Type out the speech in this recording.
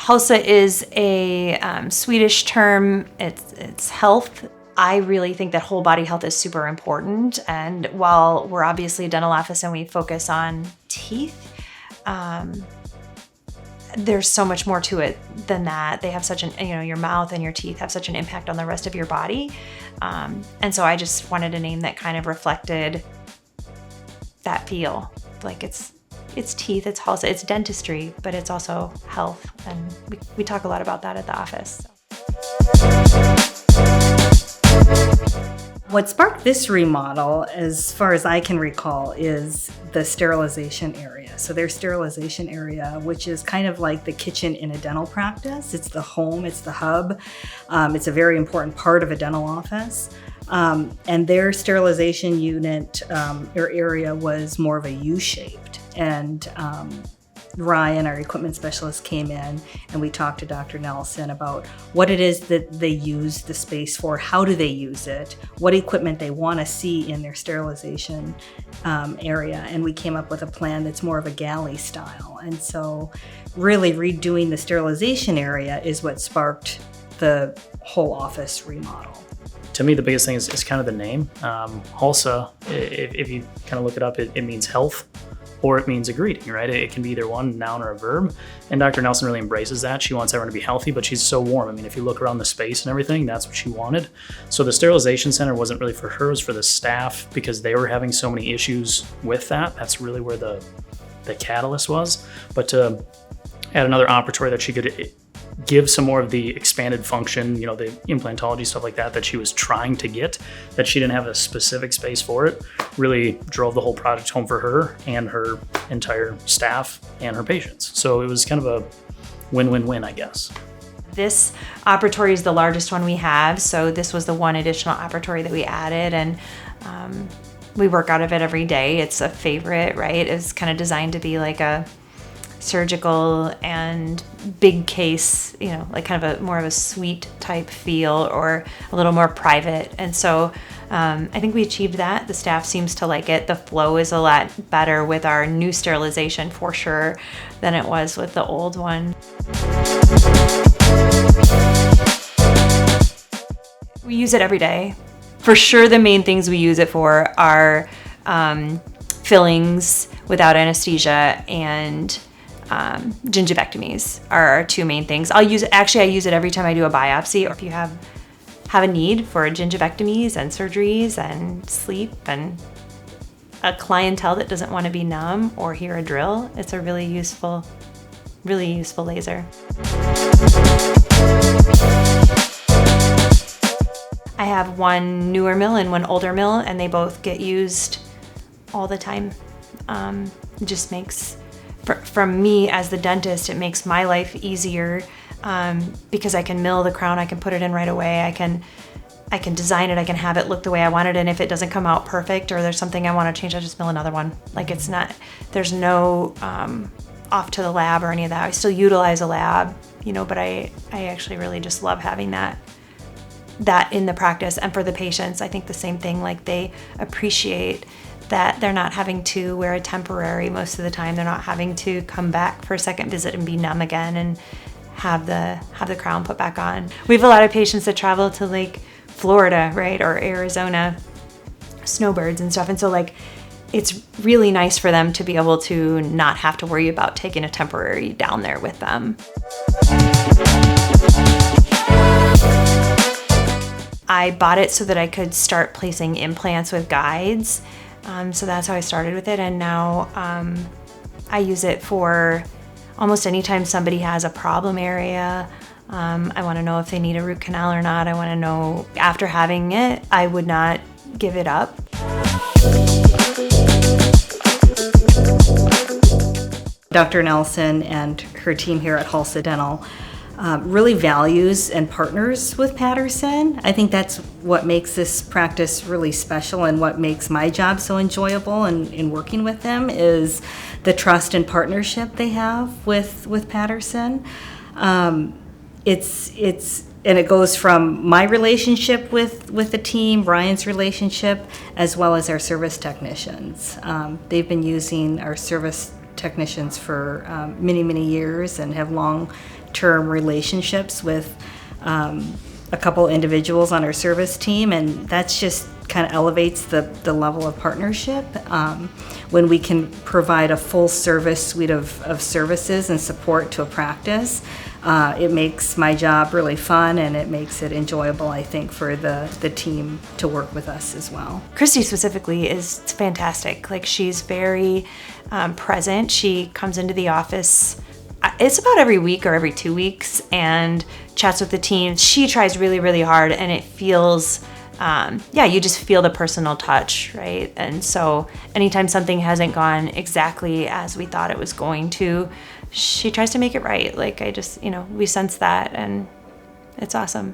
Hälsa is a Swedish term. It's health. I really think that whole body health is super important. And while we're obviously a dental office and we focus on teeth, there's so much more to it than that. They have such your mouth and your teeth have such an impact on the rest of your body. And so I just wanted a name that kind of reflected that feel. Like it's teeth, it's Hälsa, it's dentistry, but it's also health. And we talk a lot about that at the office. What sparked this remodel, as far as I can recall, is the sterilization area. So their sterilization area, which is kind of like the kitchen in a dental practice. It's the home, it's the hub. It's a very important part of a dental office. And their sterilization unit or area was more of a U-shaped. And Ryan, our equipment specialist, came in and we talked to Dr. Nelson about what it is that they use the space for, how do they use it, what equipment they want to see in their sterilization area. And we came up with a plan that's more of a galley style. And so really redoing the sterilization area is what sparked the whole office remodel. To me, the biggest thing is kind of the name. Hälsa, if you kind of look it up, it means health. Or it means a greeting, right? It can be either one, noun or a verb. And Dr. Nelson really embraces that. She wants everyone to be healthy, but she's so warm. I mean, if you look around the space and everything, that's what she wanted. So the sterilization center wasn't really for her, it was for the staff because they were having so many issues with that. That's really where the catalyst was. But to add another operatory that she could give some more of the expanded function, the implantology stuff like that she was trying to get, that she didn't have a specific space for it, really drove the whole project home for her and her entire staff and her patients. So it was kind of a win-win-win, I guess. This operatory is the largest one we have, so this was the one additional operatory that we added, and we work out of it every day. It's a favorite, right? It's kind of designed to be like a surgical and big case, like kind of more of a suite type feel or a little more private. And so I think we achieved that. The staff seems to like it. The flow is a lot better with our new sterilization for sure than it was with the old one. We use it every day. For sure, the main things we use it for are fillings without anesthesia and gingivectomies are our two main things. I use it every time I do a biopsy, or if you have a need for gingivectomies and surgeries and sleep and a clientele that doesn't want to be numb or hear a drill. It's a really useful laser. I have one newer mill and one older mill, and they both get used all the time. It just makes, from me as the dentist, it makes my life easier because I can mill the crown, I can put it in right away, I can design it, I can have it look the way I want it, and if it doesn't come out perfect or there's something I want to change, I just mill another one. Like there's no off to the lab or any of that. I still utilize a lab, but I actually really just love having that in the practice. And for the patients, I think the same thing, like they appreciate that they're not having to wear a temporary most of the time. They're not having to come back for a second visit and be numb again and have the crown put back on. We have a lot of patients that travel to like Florida, right, or Arizona, snowbirds and stuff. And so like it's really nice for them to be able to not have to worry about taking a temporary down there with them. I bought it so that I could start placing implants with guides. So that's how I started with it. And now I use it for almost anytime somebody has a problem area. I want to know if they need a root canal or not. I want to know after having it, I would not give it up. Dr. Nelson and her team here at Hälsa Dental really values and partners with Patterson. I think that's what makes this practice really special, and what makes my job so enjoyable in working with them is the trust and partnership they have with Patterson. And it goes from my relationship with the team, Ryan's relationship, as well as our service technicians. They've been using our service technicians for many, many years and have long long-term relationships with a couple individuals on our service team, and that's just kind of elevates the level of partnership when we can provide a full service suite of services and support to a practice. It makes my job really fun, and it makes it enjoyable, I think, for the team to work with us as well. Christy specifically is fantastic. Like, she's very present. She comes into the office, it's about every week or every 2 weeks, and chats with the team. She tries really, really hard, and it feels, you just feel the personal touch, right? And so anytime something hasn't gone exactly as we thought it was going to, she tries to make it right. Like, we sense that, and it's awesome.